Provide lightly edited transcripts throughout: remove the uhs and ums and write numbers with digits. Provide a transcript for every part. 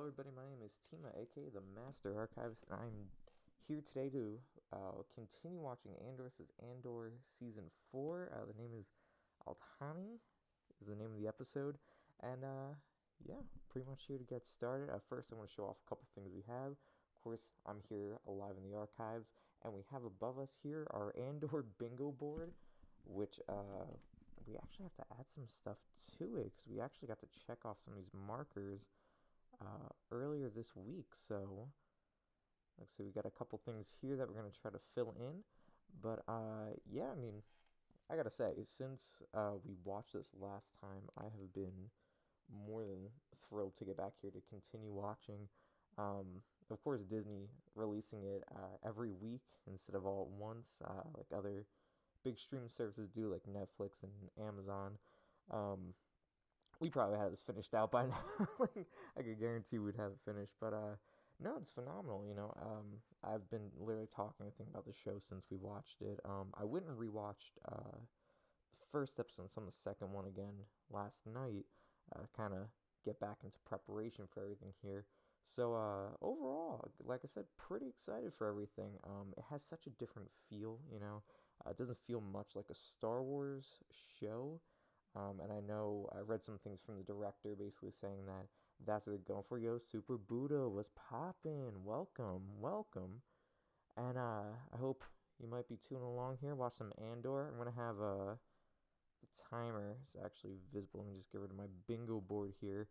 everybody. My name is Tima, aka the Master Archivist, and I'm here today to continue watching Andor. This is Andor Season 4. The name is Aldhani, is the name of the episode. And yeah, pretty much here to get started. First, I want to show off a couple things we have. Of course, I'm here alive in the archives, and we have above us here our Andor bingo board, which we actually have to add some stuff to it because we actually got to check off some of these markers earlier this week. So let's see, we got a couple things here that we're going to try to fill in. But yeah, I mean, I gotta say, since we watched this last time, I have been more than thrilled to get back here to continue watching. Of course, Disney releasing it every week instead of all at once, like other big streaming services do, like Netflix and Amazon. We probably had this finished out by now. Like, I could guarantee we'd have it finished. But no, it's phenomenal. I've been literally talking, I think, about the show since we watched it. I went and rewatched the first episode and some of the second one again last night. Kind of get back into preparation for everything here. So overall, like I said, pretty excited for everything. It has such a different feel. It doesn't feel much like a Star Wars show. And I know I read some things from the director basically saying that that's what they're going for. Yo, Super Buddha was popping. Welcome, welcome. And I hope you might be tuning along here. Watch some Andor. I'm gonna have the timer is actually visible. Let me just get rid of my bingo board here.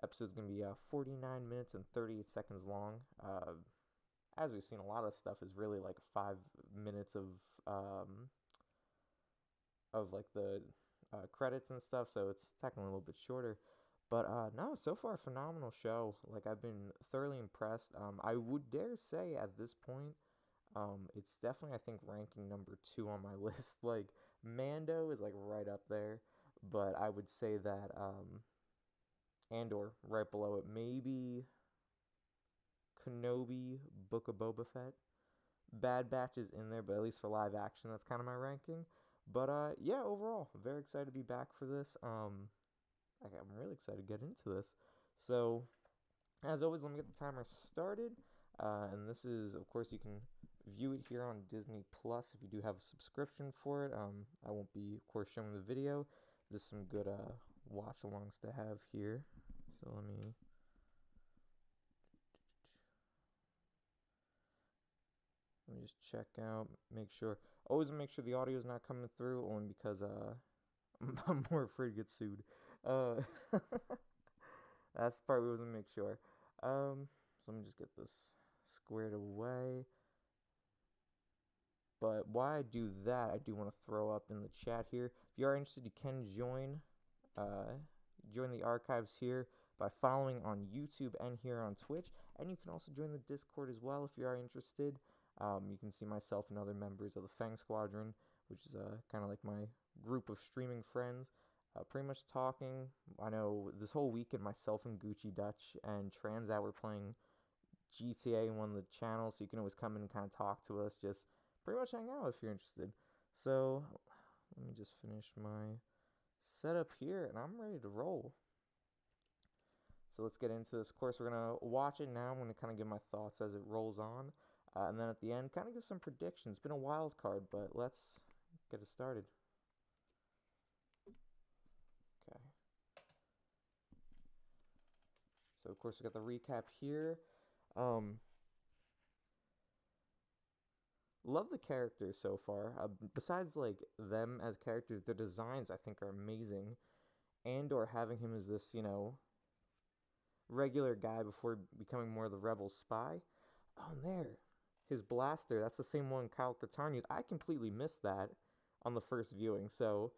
Episode's gonna be 49 minutes and 38 seconds long. As we've seen, a lot of stuff is really like 5 minutes of like the credits and stuff, so it's technically a little bit shorter. But no, so far, phenomenal show. Like, I've been thoroughly impressed. I would dare say at this point, it's definitely, I think, ranking number 2 on my list. Like, Mando is like right up there, but I would say that Andor right below it. Maybe Kenobi, Book of Boba Fett. Bad Batch is in there, but at least for live action, that's kind of my ranking. But yeah, overall, very excited to be back for this. I'm really excited to get into this. So, as always, let me get the timer started. And this is, of course, you can view it here on Disney Plus if you do have a subscription for it. I won't be, of course, showing the video. There's some good watch-alongs to have here. So let me just check out, make sure. Always make sure the audio is not coming through, only because I'm more afraid to get sued. Uh, that's the part we wasn't make sure. So let me just get this squared away. But while I do that, I do want to throw up in the chat here. If you are interested, you can join the archives here by following on YouTube and here on Twitch. And you can also join the Discord as well if you are interested. You can see myself and other members of the Fang Squadron, which is kind of like my group of streaming friends. Pretty much talking. I know this whole weekend, myself and Gucci Dutch and Transout were playing GTA in one of the channels, so you can always come in and kind of talk to us. Just pretty much hang out if you're interested. So let me just finish my setup here, and I'm ready to roll. So let's get into this. Of course, we're going to watch it now. I'm going to kind of give my thoughts as it rolls on. And then at the end, kind of give some predictions. It's been a wild card, but let's get it started. Okay. So, of course, we got the recap here. Love the characters so far. Besides, like, them as characters, their designs, I think, are amazing. Andor having him as this, regular guy before becoming more of the rebel spy. Oh, and there. His blaster, that's the same one Kyle Katarn used. I completely missed that on the first viewing. So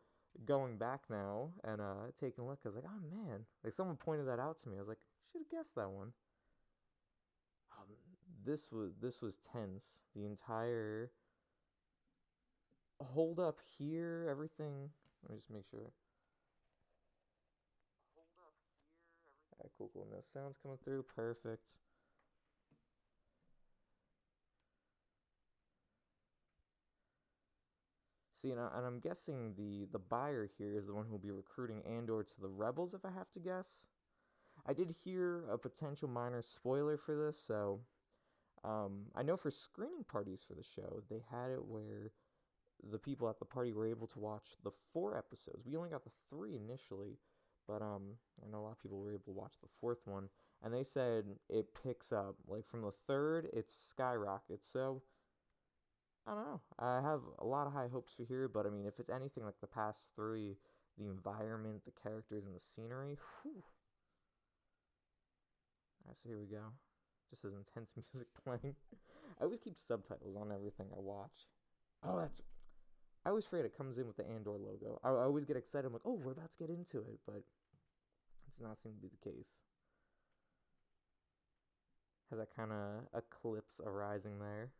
going back now and taking a look, I was like, oh man. Like, someone pointed that out to me. I was like, should have guessed that one. This was tense. The entire hold up here, everything. Let me just make sure. Hold up here, everything. Alright, cool. No sounds coming through. Perfect. See, and I'm guessing the buyer here is the one who will be recruiting Andor to the rebels, if I have to guess. I did hear a potential minor spoiler for this, so I know for screening parties for the show, they had it where the people at the party were able to watch the 4 episodes. We only got the 3 initially, but I know a lot of people were able to watch the 4th one, and they said it picks up. Like from the 3rd, it skyrockets. So I don't know. I have a lot of high hopes for here, but I mean, if it's anything like the past 3, the environment, the characters, and the scenery, whew. Alright, so here we go. Just as intense music playing. I always keep subtitles on everything I watch. Oh, I always forget it comes in with the Andor logo. I always get excited. I'm like, oh, we're about to get into it, but it does not seem to be the case. Has that kind of eclipse arising there.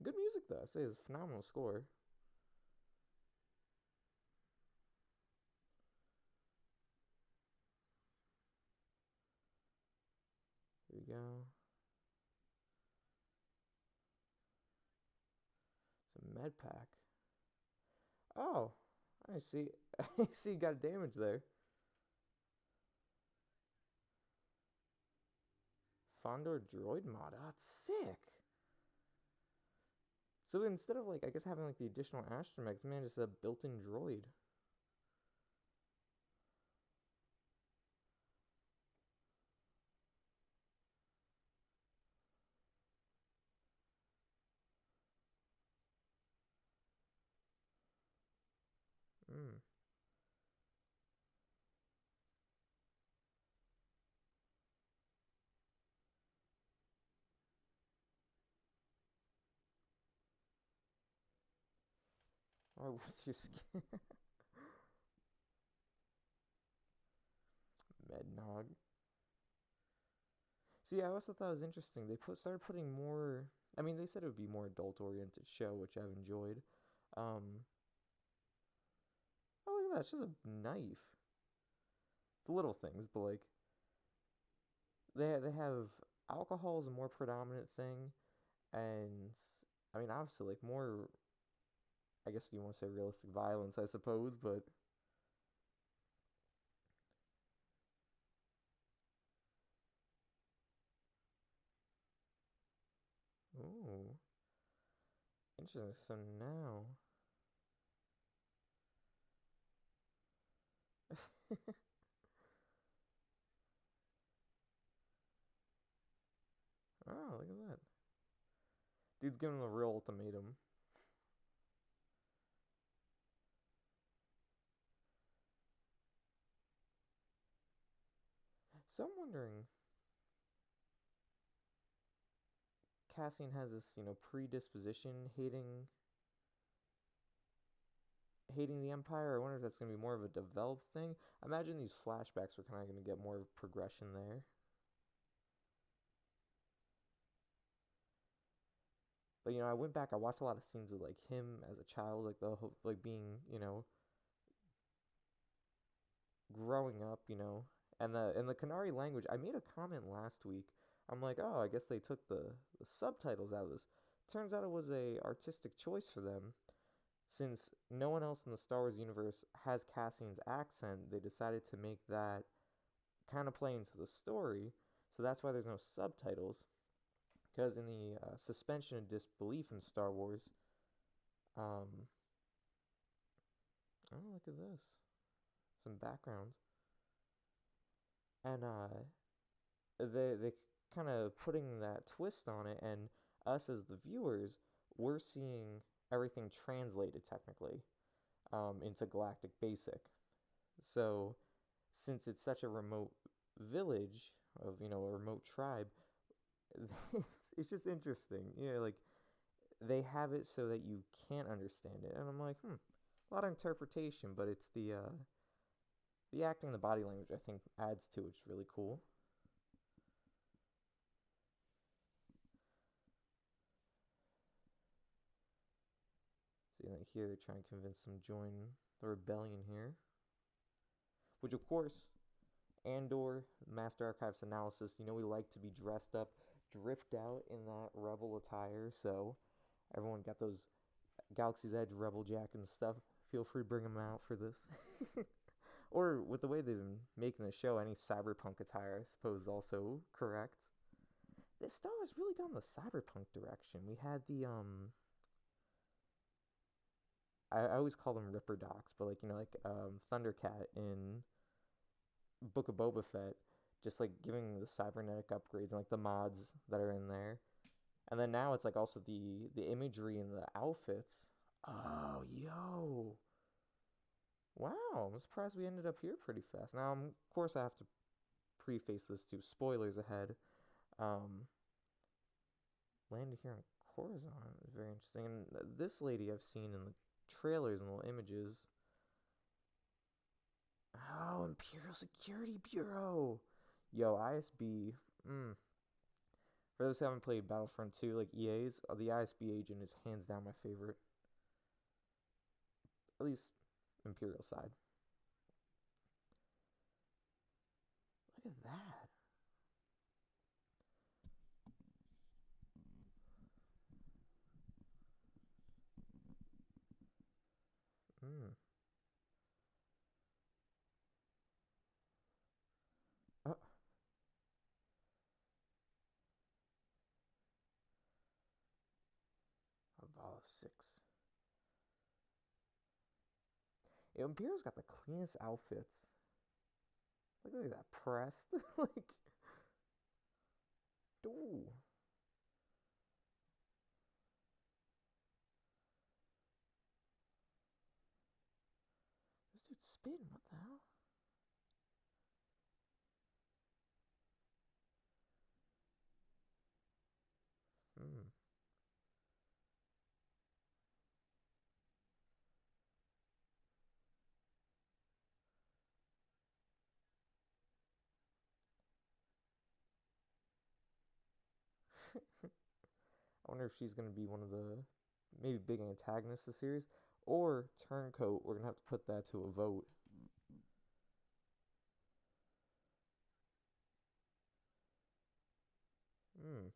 Good music, though. I say it's a phenomenal score. Here we go. It's a med pack. Oh, I see. I see you got damage there. Fondor droid mod. Oh, that's sick. So instead of, like, I guess having, like, the additional astromechs, man, just a built-in droid. Hmm. Or with your skin. Mednog. See, I also thought it was interesting. They started putting more. I mean, they said it would be more adult-oriented show, which I've enjoyed. Um, oh, look at that! It's just a knife. The little things, but like they have alcohol is a more predominant thing, and I mean, obviously, like more. I guess you want to say realistic violence, I suppose, but ooh, interesting. So now, oh, look at that. Dude's giving him a real ultimatum. So I'm wondering, Cassian has this, predisposition hating the Empire. I wonder if that's going to be more of a developed thing. I imagine these flashbacks are kind of going to get more progression there. But I went back. I watched a lot of scenes with like him as a child, like the like being growing up, and the Canary language. I made a comment last week. I'm like, oh, I guess they took the subtitles out of this. Turns out it was a artistic choice for them. Since no one else in the Star Wars universe has Cassian's accent, they decided to make that kind of play into the story. So that's why there's no subtitles. Because in the suspension of disbelief in Star Wars, um, oh, look at this. Some background. And they kind of putting that twist on it, and us as the viewers, we're seeing everything translated technically into Galactic Basic. So since it's such a remote village of a remote tribe, it's just interesting. Like they have it so that you can't understand it, and I'm like, a lot of interpretation, but it's the acting, the body language, I think adds to it. It's really cool. So like here they're trying to convince them to join the rebellion here, which of course Andor, Master Archivist analysis, we like to be dressed up, dripped out in that rebel attire. So everyone got those Galaxy's Edge rebel jackets and stuff. feel free to bring them out for this. Or with the way they've been making the show, any cyberpunk attire, I suppose, is also correct. This Star Wars really gone the cyberpunk direction. We had the I always call them Ripper Docs, but like Thundercat in Book of Boba Fett, just like giving the cybernetic upgrades and like the mods that are in there. And then now it's like also the imagery and the outfits. Oh, yo. Wow, I'm surprised we ended up here pretty fast. Now, of course, I have to preface this to spoilers ahead. Um, Landed here on Coruscant is very interesting. And this lady I've seen in the trailers and little images. Oh, Imperial Security Bureau. Yo, ISB. For those who haven't played Battlefront 2, like EA's, the ISB agent is hands down my favorite. At least Imperial side. Look at that. Mm. Oh, Avala 6. Yo, Imperial's got the cleanest outfits. Look at that pressed. Like, ooh. This dude's spitting. What the hell? Hmm. I wonder if she's going to be one of the maybe big antagonists of the series. Or Turncoat. We're going to have to put that to a vote. Hmm.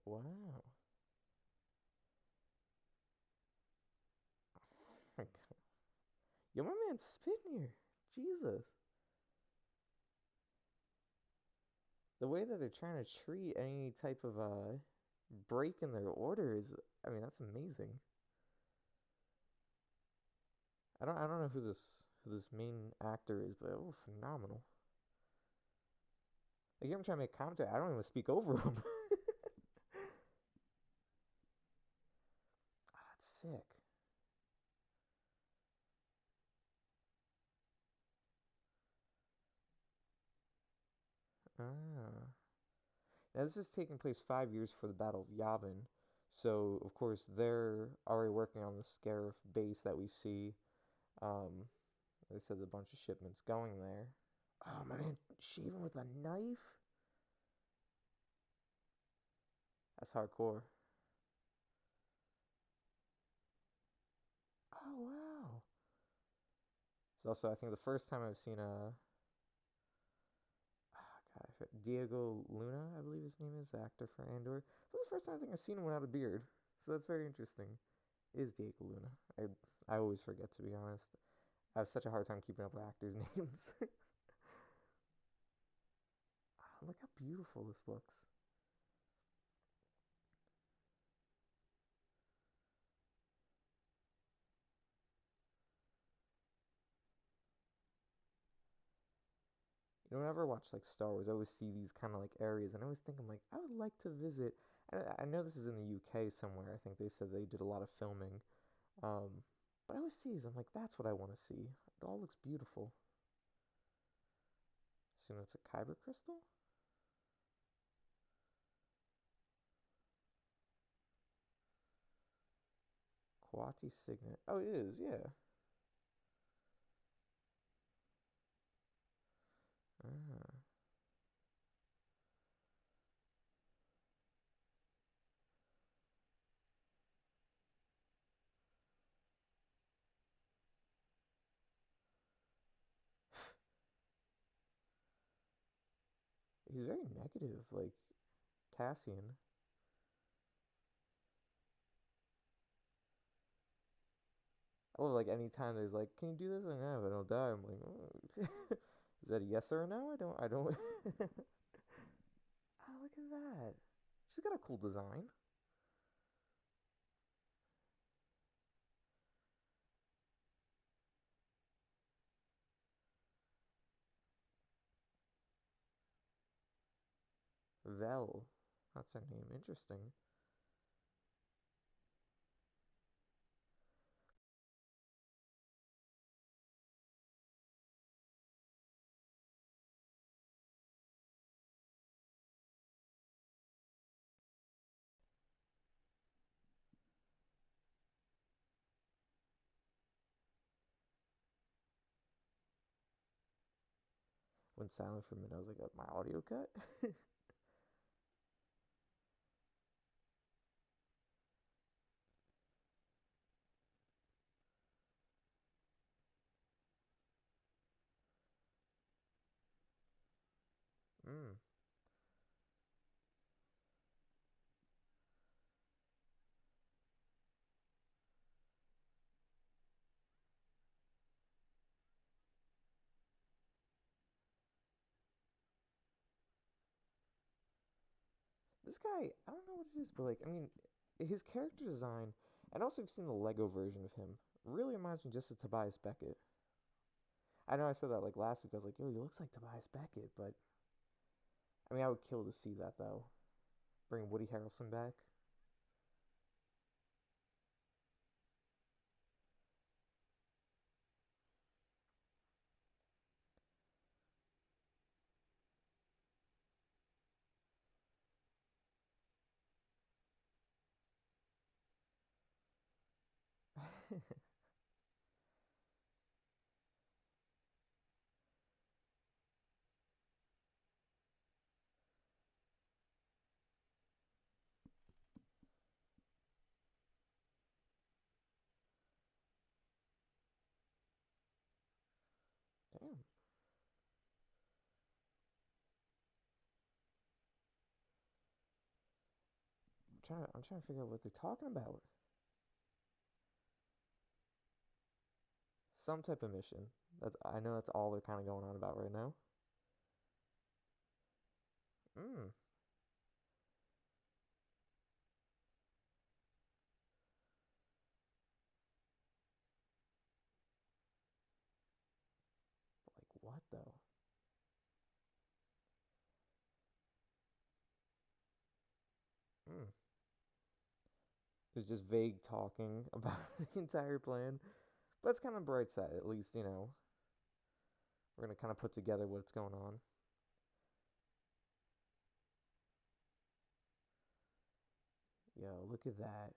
Wow. Yo, my man's spitting here. Jesus. The way that they're trying to treat any type of break in their order is, I mean, that's amazing. I don't know who this main actor is, but oh, phenomenal. Like, I'm trying to make commentary. I don't even speak over him. That's sick. Ah. Now, this is taking place 5 years for the Battle of Yavin. So, of course, they're already working on the Scarif base that we see. Um, they said a bunch of shipments going there. Oh, my man, shaving with a knife? That's hardcore. Oh, wow. It's also, I think, the first time I've seen a God, Diego Luna, I believe his name is, the actor for Andor. This is the first time I think I've seen him without a beard. So that's very interesting. It is Diego Luna. I always forget, to be honest. I have such a hard time keeping up with actors' names. Oh, look how beautiful this looks. Whenever I watch like Star Wars, I always see these kind of like areas, and I always think I'm like, I would like to visit. I know this is in the UK somewhere. I think they said they did a lot of filming. Um, but I always see these. I'm like, that's what I want to see. It all looks beautiful. Assume it's a kyber crystal. Quati signet. Oh, it is. Yeah. Ah. He's very negative, like Cassian. I love like anytime there's like, can you do this? And no, if I don't die, I'm like, oh. Is that a yes or a no? I don't. Oh, look at that. She's got a cool design. Vel. That's her name. Interesting. Went silent for a minute. I was like, my audio cut? Mm. This guy, I don't know what it is, but like, I mean, his character design, and also I've seen the Lego version of him, really reminds me just of Tobias Beckett. I know I said that like last week. I was like, yo, he looks like Tobias Beckett, but I mean, I would kill to see that though. Bring Woody Harrelson back. Damn. I'm trying to figure out what they're talking about. Some type of mission. I know that's all they're kind of going on about right now. Mm. Like what though? Mm. It's just vague talking about the entire plan. But it's kind of bright side. At least we're gonna kind of put together what's going on. Yo, look at that.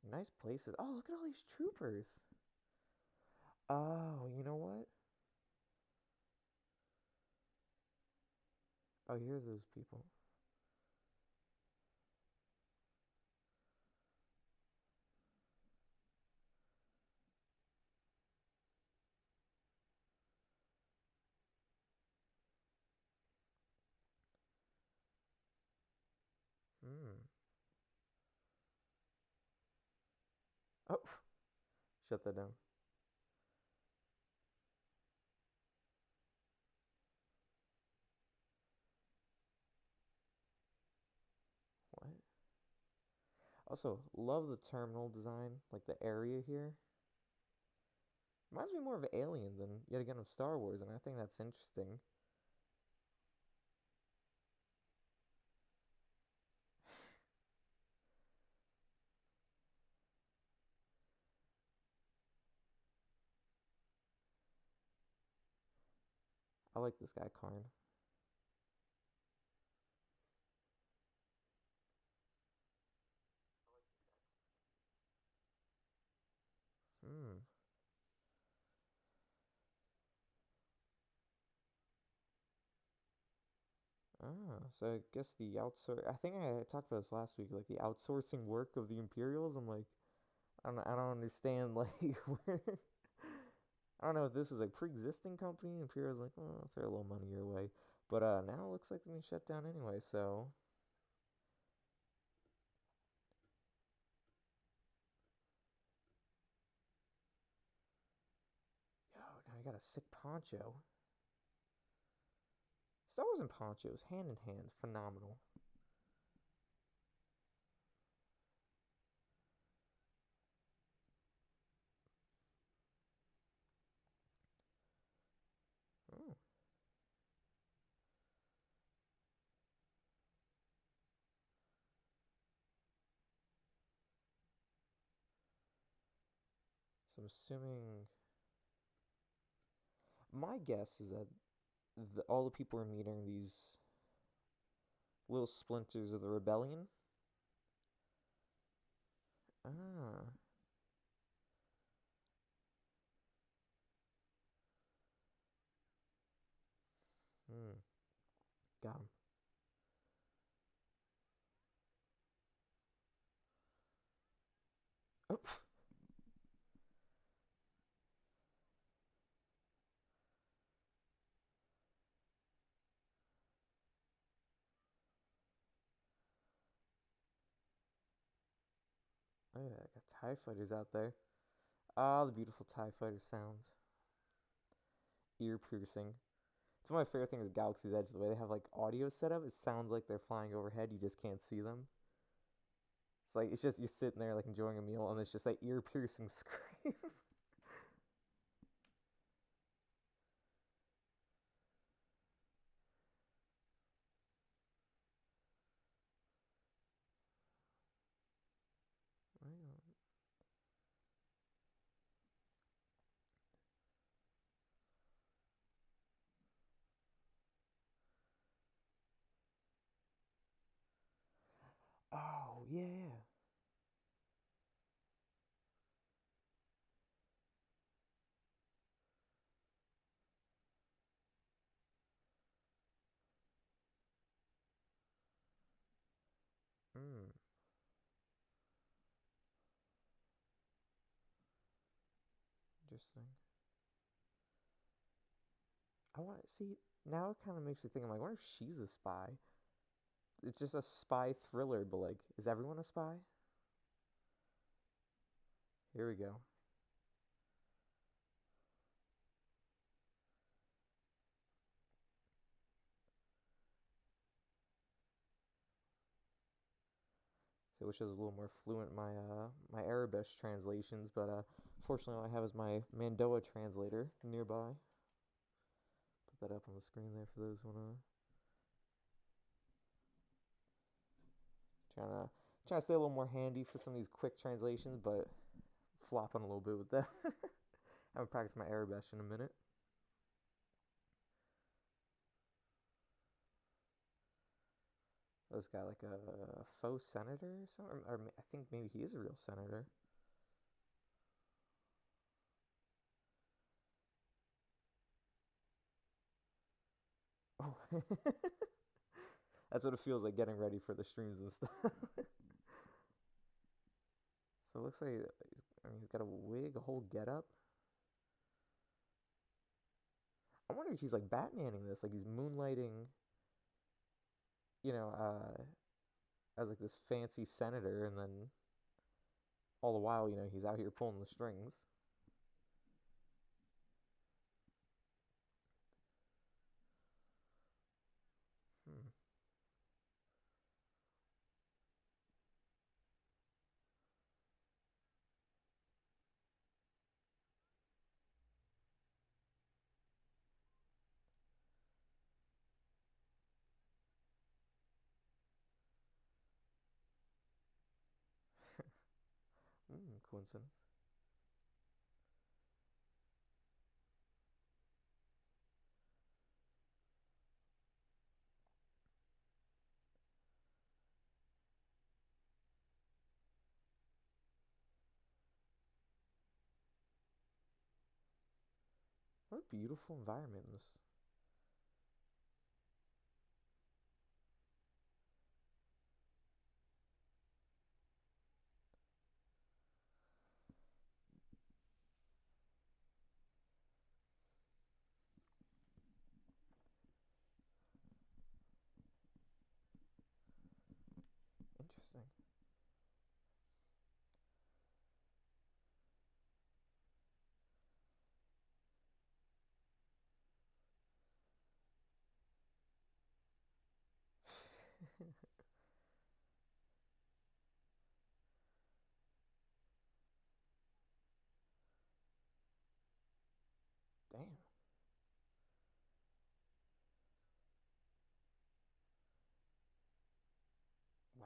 Nice places. Oh, look at all these troopers. Oh, you know what? Oh, here's those people. Hmm. Oh, shut that down. What? Also, love the terminal design, like the area here. Reminds me more of Alien than yet again of Star Wars, and I think that's interesting. I like this guy, Karn. Hmm. Ah, so I guess the outsource. I think I talked about this last week, like the outsourcing work of the Imperials. I'm like, I don't understand, like where. I don't know if this is a pre-existing company. Imperial's like, oh, I'll throw a little money your way. But now it looks like they're being shut down anyway, so. Yo, now I got a sick poncho. Star Wars and ponchos, hand in hand, phenomenal. Oh, so I'm assuming. My guess is that all the people we're meeting are these little splinters of the rebellion. Ah, hmm, got him. Oh, oh yeah, I got TIE fighters out there. Ah, the beautiful TIE fighter sounds. Ear piercing. It's one of my favorite things with Galaxy's Edge, the way they have like audio set up. It sounds like they're flying overhead, you just can't see them. It's like, it's just you sitting there like enjoying a meal, and it's just that ear piercing scream. Oh, yeah. Hmm, interesting. I want to see, now it kind of makes me think, I'm like, I wonder if she's a spy. It's just a spy thriller, but like, is everyone a spy? Here we go. So I wish I was a little more fluent in my Arabic translations, but fortunately all I have is my Mandoa translator nearby. Put that up on the screen there for those who wanna trying to trying to stay a little more handy for some of these quick translations, but flopping a little bit with that. I haven't practiced my Arabic in a minute. This guy like a faux senator or something, or I think maybe he is a real senator. Oh, that's what it feels like getting ready for the streams and stuff. So it looks like, I mean, he's got a wig, a whole getup. I wonder if he's like Batmaning this, like he's moonlighting, you know, as like this fancy senator, and then all the while, he's out here pulling the strings. Hmm. Coincidence. What a beautiful environment in this.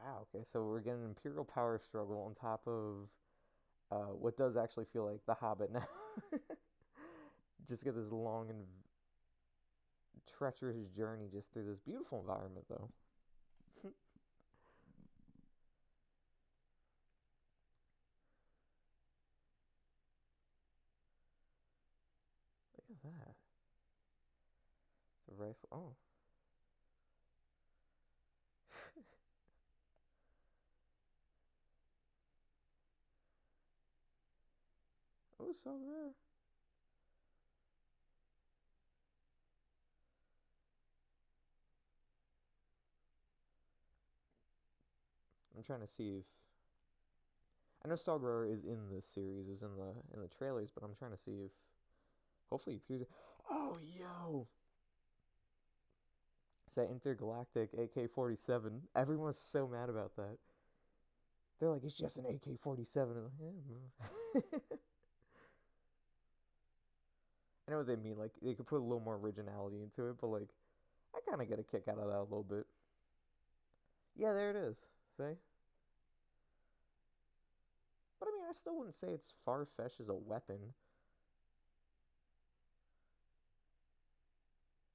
Okay, so we're getting an Imperial power struggle on top of what does actually feel like The Hobbit now. Just get this long and treacherous journey just through this beautiful environment, though. Look at that. It's a rifle. Oh. Oh, so rare. I'm trying to see if I know Stargrower is in this series, is in the trailers, but I'm trying to see if hopefully he appears. Oh, yo! It's that intergalactic AK-47. Everyone's so mad about that. They're like, it's just an AK-47. Like, yeah. I know what they mean. Like, they could put a little more originality into it, but like, I kind of get a kick out of that a little bit. Yeah, there it is. See? But I mean, I still wouldn't say it's far-fetched as a weapon.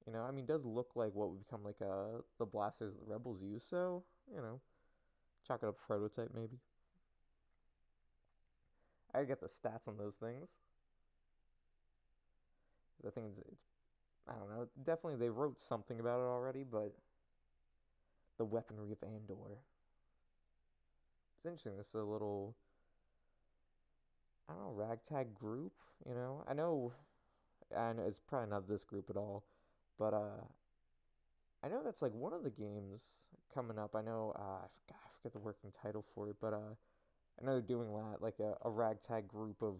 You know, I mean, it does look like what would become like the blasters the rebels use. So, you know, chalk it up prototype maybe. I get the stats on those things. I think it's I don't know. Definitely they wrote something about it already, but the weaponry of Andor. It's interesting. This is a little I don't know ragtag group. You know, and it's probably not this group at all, but I know that's like one of the games coming up. I know I forget the working title for it, but I know they're doing that like a ragtag group of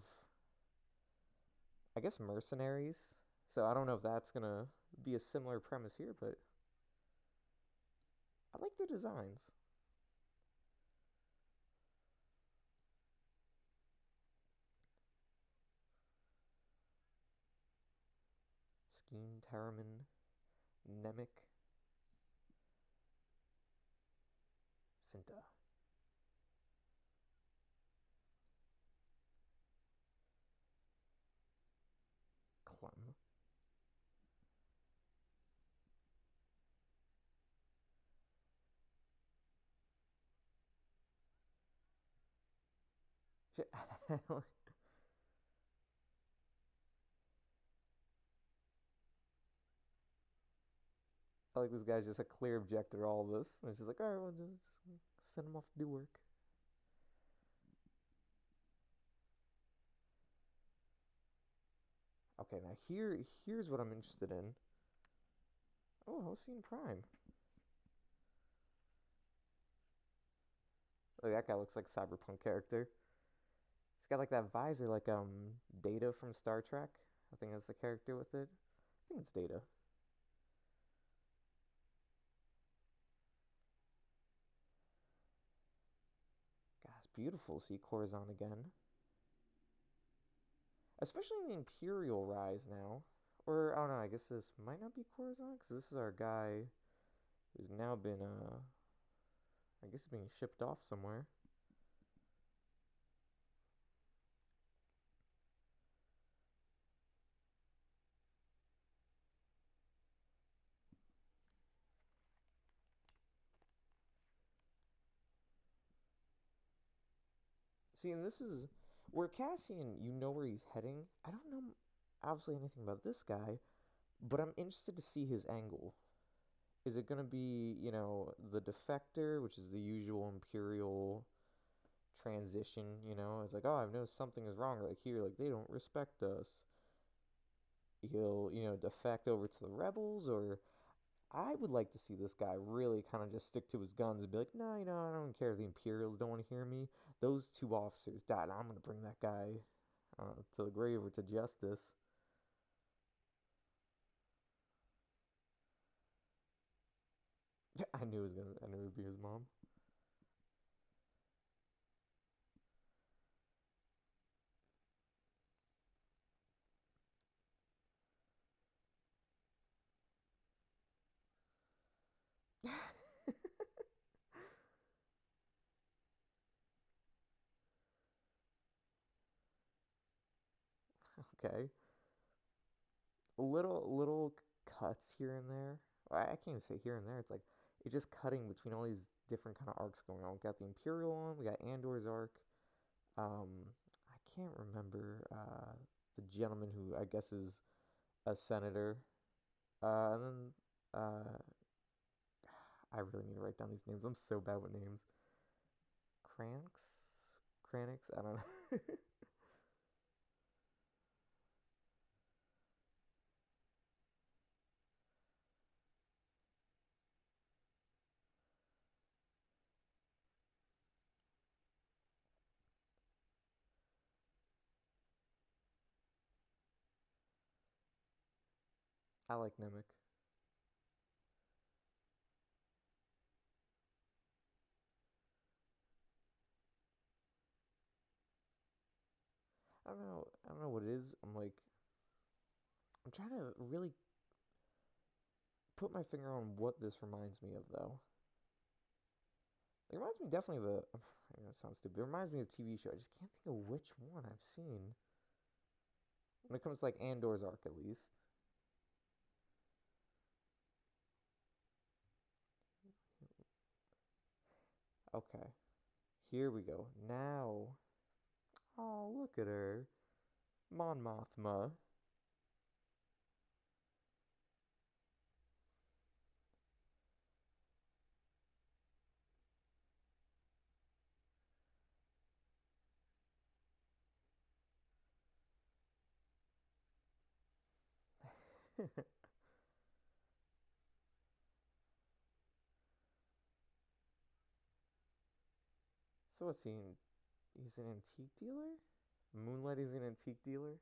I guess mercenaries. So I don't know if that's gonna be a similar premise here, but I like the designs. Skeen, Terriman, Nemec, Cinta. Clem. I like this guy's just a clear objector to all this. And it's just like, all right, well, just send him off to do work. Okay, now here's what I'm interested in. Oh, Hossein Prime. Look, that guy looks like a cyberpunk character. He's got like that visor, like Data from Star Trek. I think that's the character with it. I think it's Data. God, it's beautiful to see Corazon again. Especially in the Imperial Rise now. Or, I don't know, I guess this might not be Corazon, because this is our guy who's now been, I guess being shipped off somewhere. See, and this is where Cassian, you know where he's heading. I don't know obviously anything about this guy, but I'm interested to see his angle. Is it going to be, the defector, which is the usual Imperial transition, It's like, oh, I've noticed something is wrong. Like here, like they don't respect us. He'll, defect over to the rebels, or I would like to see this guy really kind of just stick to his guns and be like, no, I don't care. The Imperials don't want to hear me. Those two officers died. I'm going to bring that guy to the grave or to justice. I knew it would be his mom. little cuts here and there. I can't even say here and there. It's like it's just cutting between all these different kind of arcs going on. We got the Imperial one. We got Andor's arc. I can't remember the gentleman who I guess is a senator. And then I really need to write down these names. I'm so bad with names. Cranix. I don't know. I like Nemec. I don't know. I don't know what it is. I'm trying to really put my finger on what this reminds me of, though. It reminds me definitely of a. I know it sounds stupid. It reminds me of a TV show. I just can't think of which one I've seen. When it comes to like Andor's arc, at least. Okay, here we go. Now, oh look at her, Mon Mothma. So what's he? He's an antique dealer. Moonlight is an antique dealer.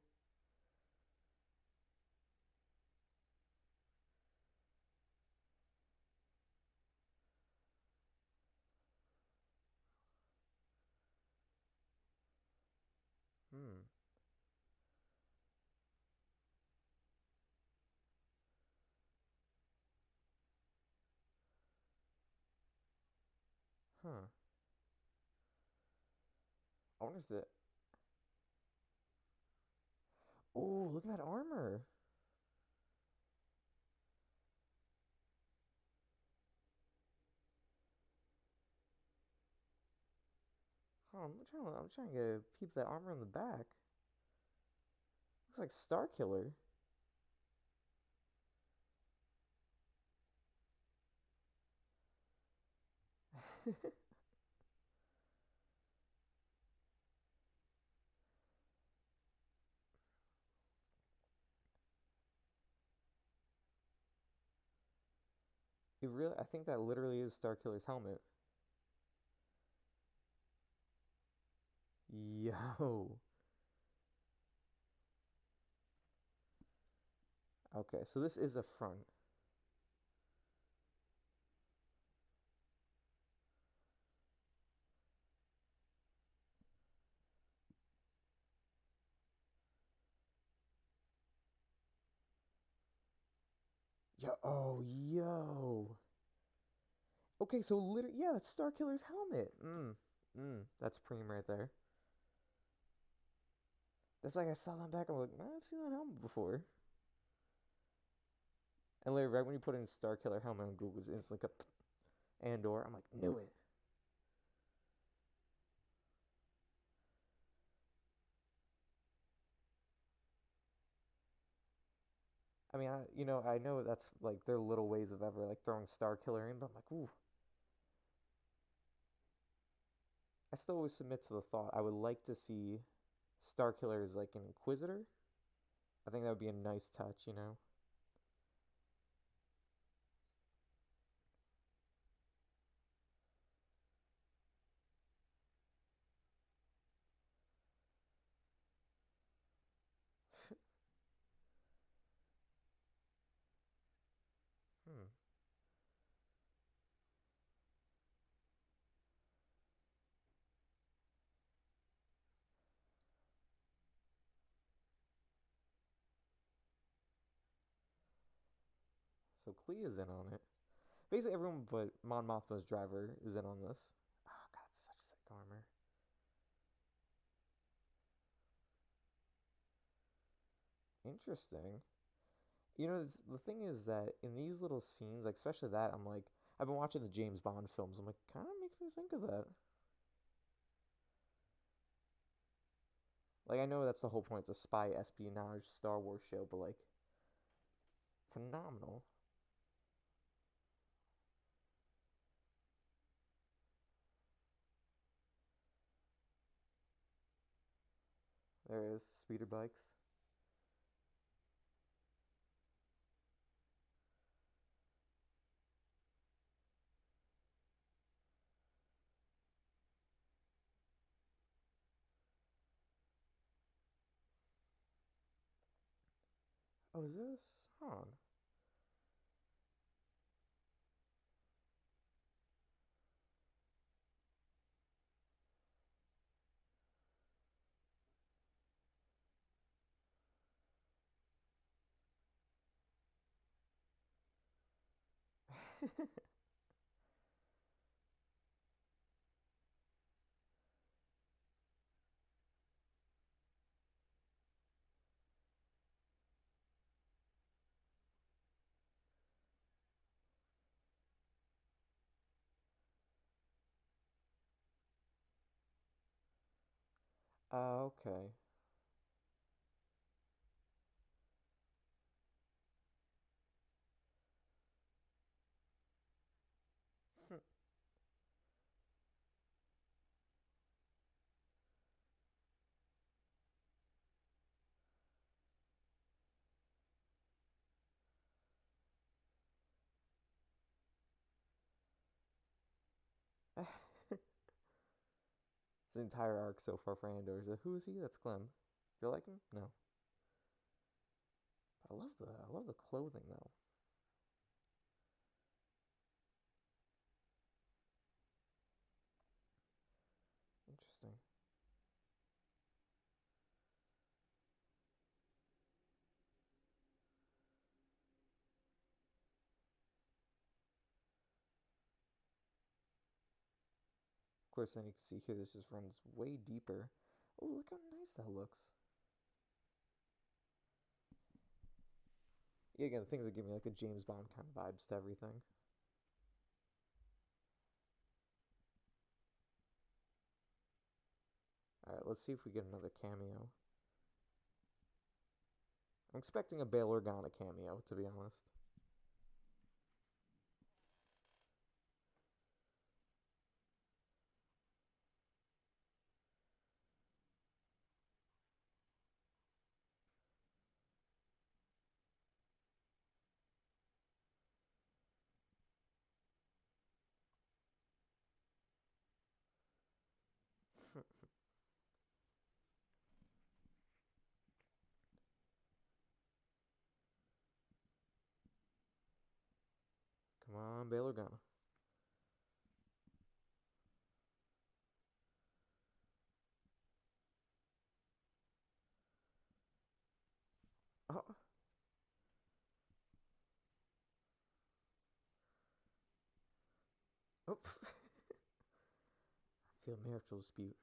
Hmm. Huh. I wonder if the. Oh, look at that armor. Oh, I'm trying to peep that armor in the back. Looks like Star Killer. It really, I think that literally is Star Killer's helmet. Yo. Okay, so this is a front. Yo. Okay, so literally, yeah, that's Star Killer's helmet. That's Preem right there. That's like I saw that back. I'm like, I've seen that helmet before. And later, right when you put in Star Killer helmet on Google, it's instantly like a Andor. I'm like, knew it. I mean, I know that's like their little ways of ever like throwing Star Killer in, but I'm like, ooh. I still always submit to the thought I would like to see Star Killer as like an Inquisitor. I think that would be a nice touch. Hmm. So Clea's in on it. Basically, everyone but Mon Mothma's driver is in on this. Oh god, it's such sick armor. Interesting. The thing is that in these little scenes, like especially that, I'm like, I've been watching the James Bond films. I'm like, kind of makes me think of that. Like I know that's the whole point. It's a spy espionage Star Wars show, but like phenomenal. There is speeder bikes. Oh, is this? Huh. Okay. It's the entire arc so far for Andor. Is it, who is he? That's Clem. Do you like him? No. I love the clothing though. Interesting. Of course, then you can see here this just runs way deeper. Oh, look how nice that looks. Yeah, again, things that give me like the James Bond kind of vibes to everything. All right, let's see if we get another cameo. I'm expecting a Bail Organa cameo, to be honest. Come on, Bail Organa. Oh, oh. I feel marital dispute.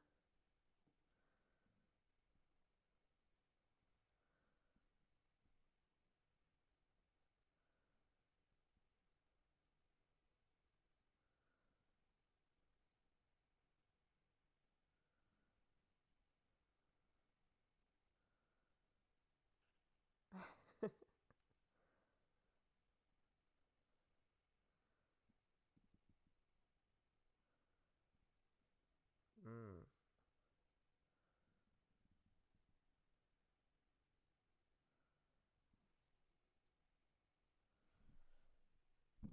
Mm.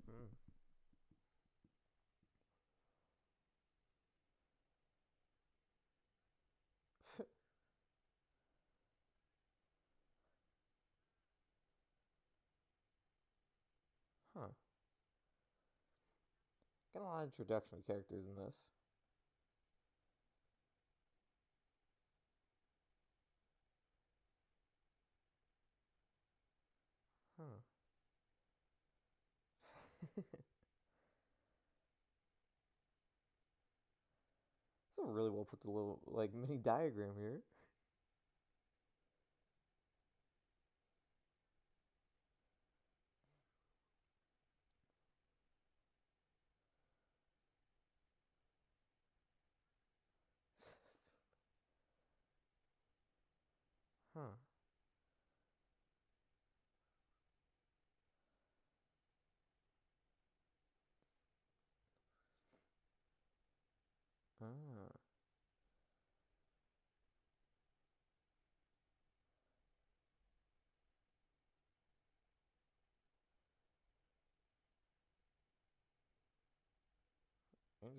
Mm. Huh. Got a lot of introduction characters in this. Huh. It's a really well put the little like mini diagram here.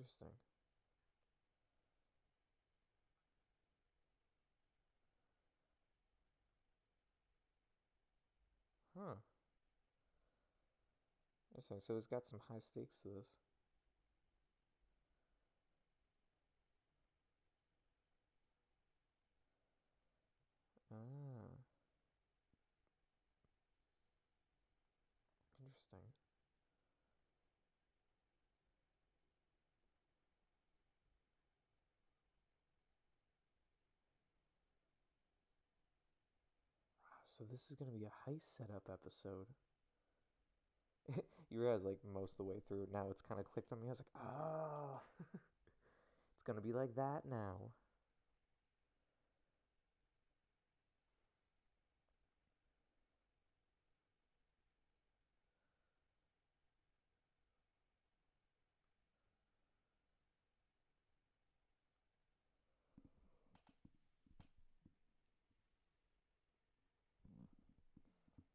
Interesting. Huh. Interesting. So it's got some high stakes to this. Ah, interesting. Wow, so this is gonna be a heist setup episode. You realize like most of the way through now it's kind of clicked on me. I was like, oh, it's gonna be like that now.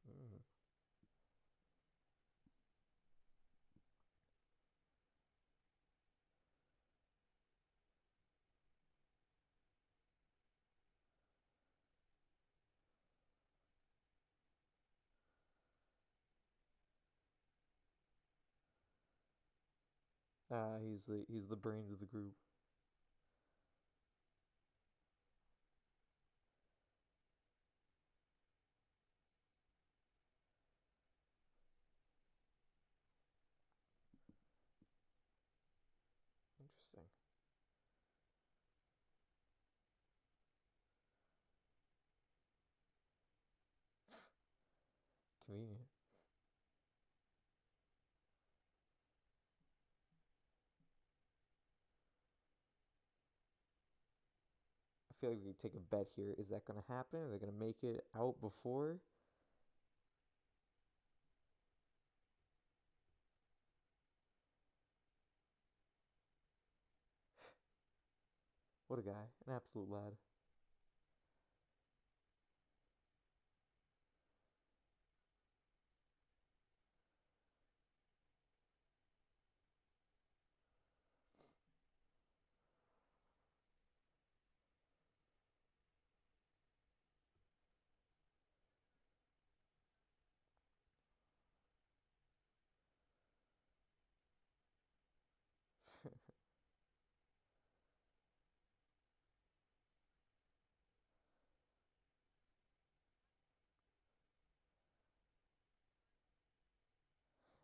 Mm. He's the brains of the group. Interesting. Convenient. I feel like we could take a bet here. Is that gonna happen? Are they gonna make it out before? What a guy. An absolute lad.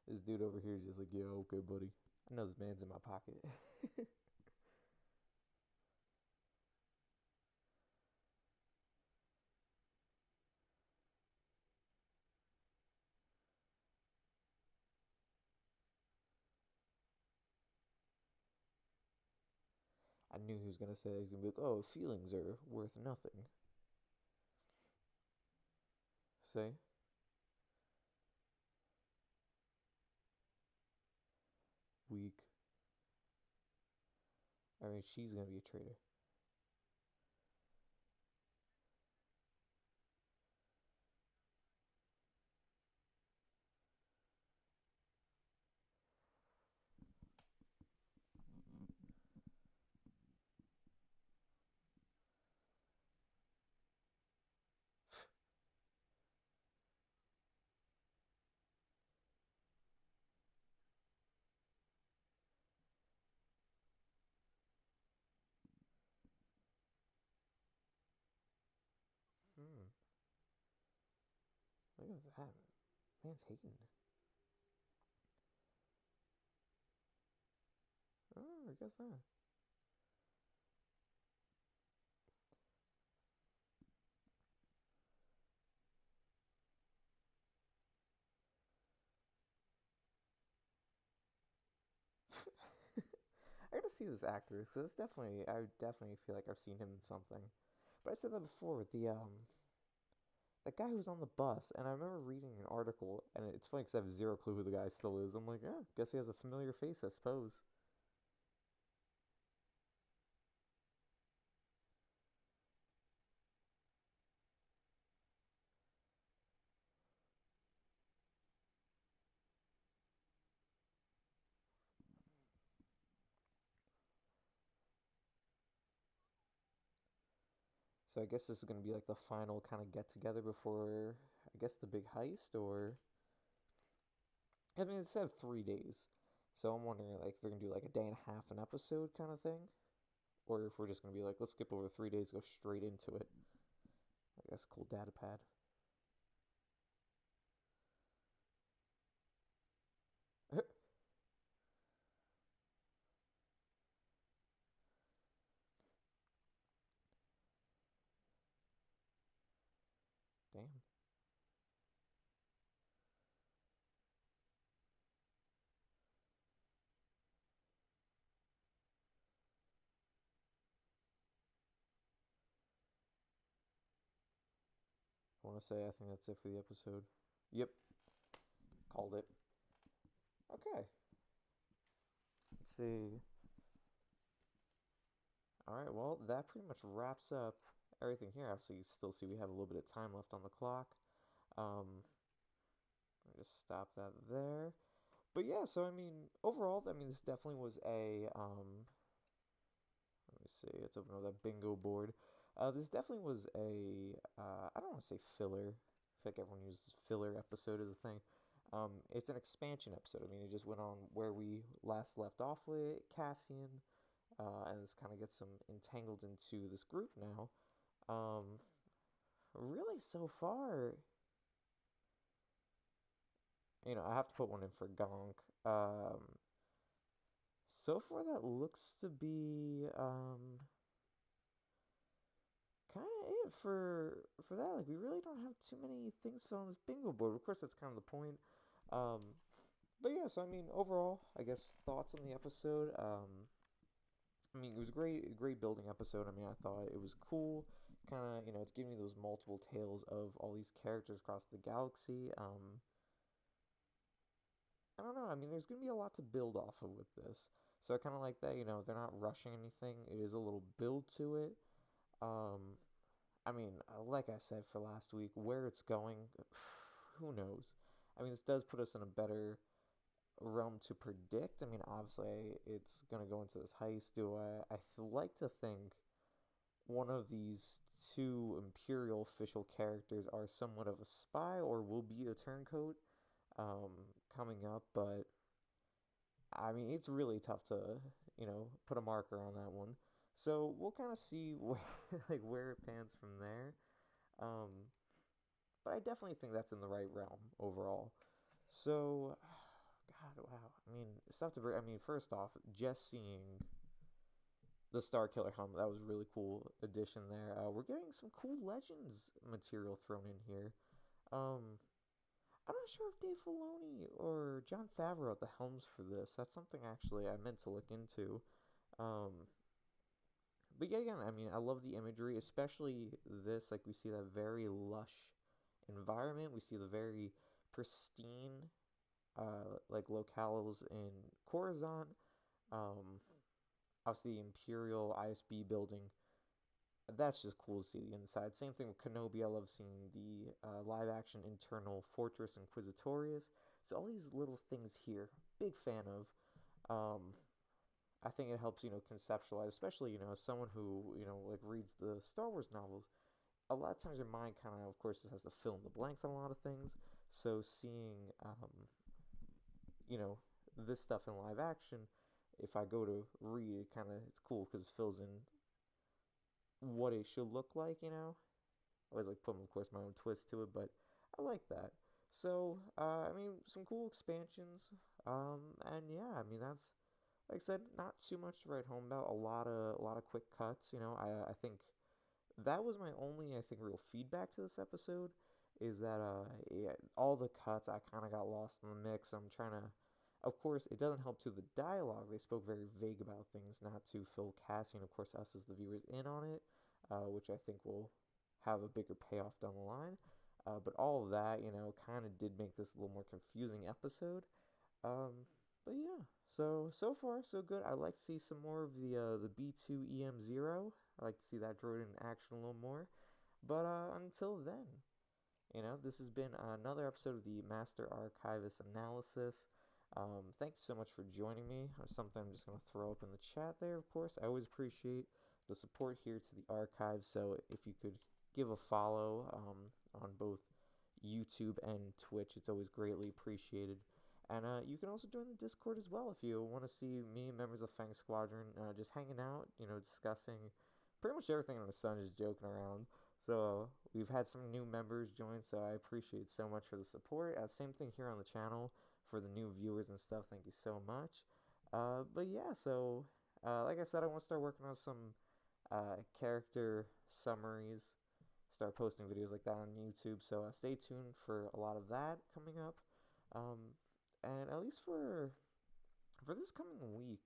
This dude over here is just like, yo, okay, buddy. I know this man's in my pocket. I knew he was gonna say he's gonna be like, oh, feelings are worth nothing. Say, weak. I mean, she's gonna be a traitor. Hmm. Look at that. Man's hating. Oh, I guess not. I gotta see this actor. So it's definitely, I definitely feel like I've seen him in something. But I said that before with that guy who was on the bus, and I remember reading an article, and it's funny because I have zero clue who the guy still is. I'm like, yeah, guess he has a familiar face, I suppose. So I guess this is going to be like the final kind of get together before, I guess, the big heist, or I mean, it said 3 days, so I'm wondering like if they're gonna do like a day and a half an episode kind of thing, or if we're just gonna be like, let's skip over 3 days, go straight into it. I guess cool data pad. Damn. I want to say I think that's it for the episode. Yep, called it. Okay. Let's see. All right. Well, that pretty much wraps up everything here. Obviously, you still see we have a little bit of time left on the clock. Let me just stop that there. But yeah, so I mean, overall, I mean, this definitely was a let me see, let's open up that bingo board. This definitely was a I don't want to say filler. I feel like everyone uses filler episode as a thing. It's an expansion episode. I mean, it just went on where we last left off with Cassian, and this kind of gets them entangled into this group now. Really, so far, I have to put one in for Gonk. So far, that looks to be kind of it for that. Like, we really don't have too many things on this bingo board. Of course, that's kind of the point. But yeah, so I mean, overall, I guess thoughts on the episode. I mean, it was great building episode. I mean, I thought it was cool. Kind of, it's giving me those multiple tales of all these characters across the galaxy. I don't know. I mean, there's gonna be a lot to build off of with this. So I kind of like that. They're not rushing anything. It is a little build to it. Um, I mean, like I said for last week, where it's going, who knows? I mean, this does put us in a better realm to predict. I mean, obviously, it's gonna go into this heist. Like to think one of these two Imperial official characters are somewhat of a spy or will be a turncoat um, coming up, but I mean, it's really tough to, put a marker on that one. So we'll kind of see where it pans from there. Um, but I definitely think that's in the right realm overall. So, God, wow. I mean, stuff to bring. I mean, first off, just seeing the Star Killer helmet, that was a really cool addition there. We're getting some cool Legends material thrown in here. Um, I'm not sure if Dave Filoni or Jon Favreau at the helms for this. That's something actually I meant to look into. Um, but yeah, again, I mean, I love the imagery, especially this. Like, we see that very lush environment. We see the very pristine, like, locales in Coruscant. Um, Obviously, the Imperial ISB building. That's just cool to see the inside. Same thing with Kenobi. I love seeing the live action internal Fortress Inquisitorius. So all these little things here, big fan of. Um, I think it helps, conceptualize, especially, as someone who, like reads the Star Wars novels. A lot of times your mind kind of course, has to fill in the blanks on a lot of things. So seeing, you know, this stuff in live action, if I go to read, it's cool because it fills in what it should look like. I always like putting, of course, my own twist to it, but I like that. So, I mean, some cool expansions. And yeah, I mean, that's like I said, not too much to write home about. A lot of quick cuts. I think that was my only, I think, real feedback to this episode is that yeah, all the cuts I kind of got lost in the mix. I'm trying to, of course, it doesn't help to the dialogue. They spoke very vague about things, not to fill Cassian, of course, us as the viewers in on it, which I think will have a bigger payoff down the line. But all of that, kind of did make this a little more confusing episode. But yeah, so far so good. I'd like to see some more of the B2 EM0. I like to see that droid in action a little more. But until then, this has been another episode of the Master Archivist Analysis. Thank you so much for joining me. Something I'm just going to throw up in the chat there, of course. I always appreciate the support here to the archive. So if you could give a follow on both YouTube and Twitch, it's always greatly appreciated. And you can also join the Discord as well if you want to see me, members of Fang Squadron, just hanging out, discussing pretty much everything under the sun, just joking around. So we've had some new members join, so I appreciate so much for the support. Same thing here on the channel for the new viewers and stuff. Thank you so much. But yeah, so like I said, I want to start working on some character summaries, start posting videos like that on YouTube. So stay tuned for a lot of that coming up. And at least for this coming week,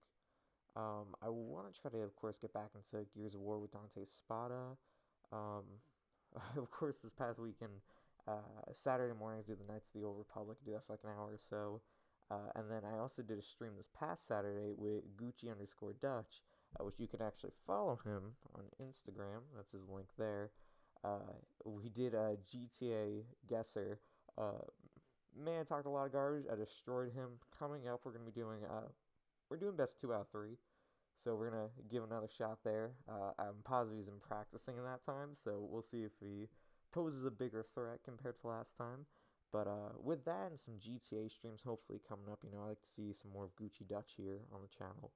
I want to try to, of course, get back into Gears of War with Dante Spada. Of course, this past weekend, Saturday mornings, do the Knights of the Old Republic, do that for like an hour or so. And then I also did a stream this past Saturday with Gucci_Dutch, which you can actually follow him on Instagram. That's his link there. We did a GTA guesser. Man, talked a lot of garbage. I destroyed him. Coming up, we're going to be doing best 2 out of 3. So we're going to give another shot there. I'm positive he's been practicing in that time, so we'll see if he poses a bigger threat compared to last time. But with that and some GTA streams hopefully coming up, I like to see some more of Gucci Dutch here on the channel.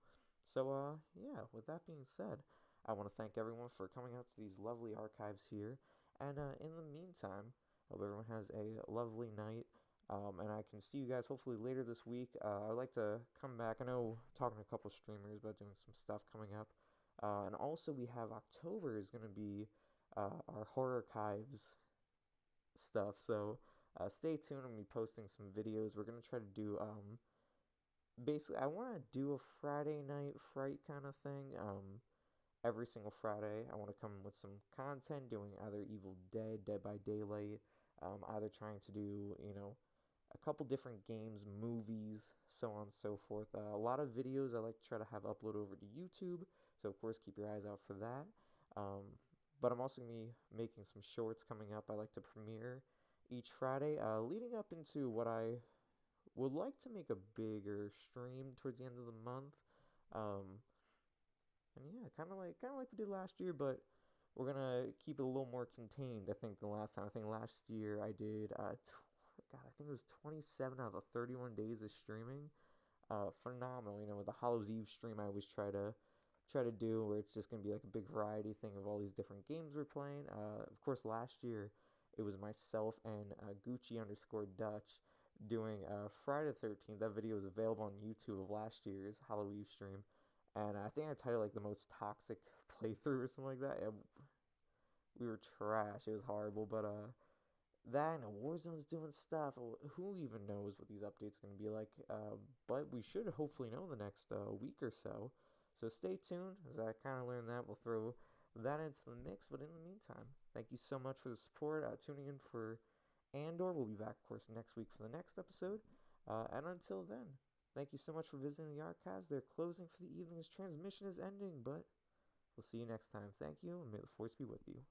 So, yeah, with that being said, I want to thank everyone for coming out to these lovely archives here. And in the meantime, hope everyone has a lovely night. And I can see you guys hopefully later this week. I'd like to come back. I know talking to a couple streamers about doing some stuff coming up. And also we have October is going to be our Horror Archives stuff. So stay tuned. I'm going to be posting some videos. We're going to try to do, basically, I want to do a Friday night fright kind of thing. Every single Friday, I want to come with some content, doing either Evil Dead, Dead by Daylight, either trying to do, a couple different games, movies, so on and so forth. A lot of videos I like to try to have upload over to YouTube, so of course keep your eyes out for that. But I'm also going to be making some shorts coming up. I like to premiere each Friday, leading up into what I would like to make a bigger stream towards the end of the month. And yeah, kind of like we did last year, but we're gonna keep it a little more contained, I think, than last time. I think last year I did God, I think it was 27 out of the 31 days of streaming. Phenomenal. With the Hallows Eve stream, I always try to do where it's just gonna be like a big variety thing of all these different games we're playing. Of course, last year it was myself and Gucci_Dutch doing Friday the 13th. That video is available on YouTube of last year's Hallows Eve stream, and I think I titled like the most toxic playthrough or something like that. We were trash. It was horrible, but that and Warzone's doing stuff. Who even knows what these updates are going to be like? But we should hopefully know the next week or so. So stay tuned. As I kind of learned that, we'll throw that into the mix. But in the meantime, thank you so much for the support. Tuning in for Andor. We'll be back, of course, next week for the next episode. And until then, thank you so much for visiting the archives. They're closing for the evening. This transmission is ending, but we'll see you next time. Thank you, and may the force be with you.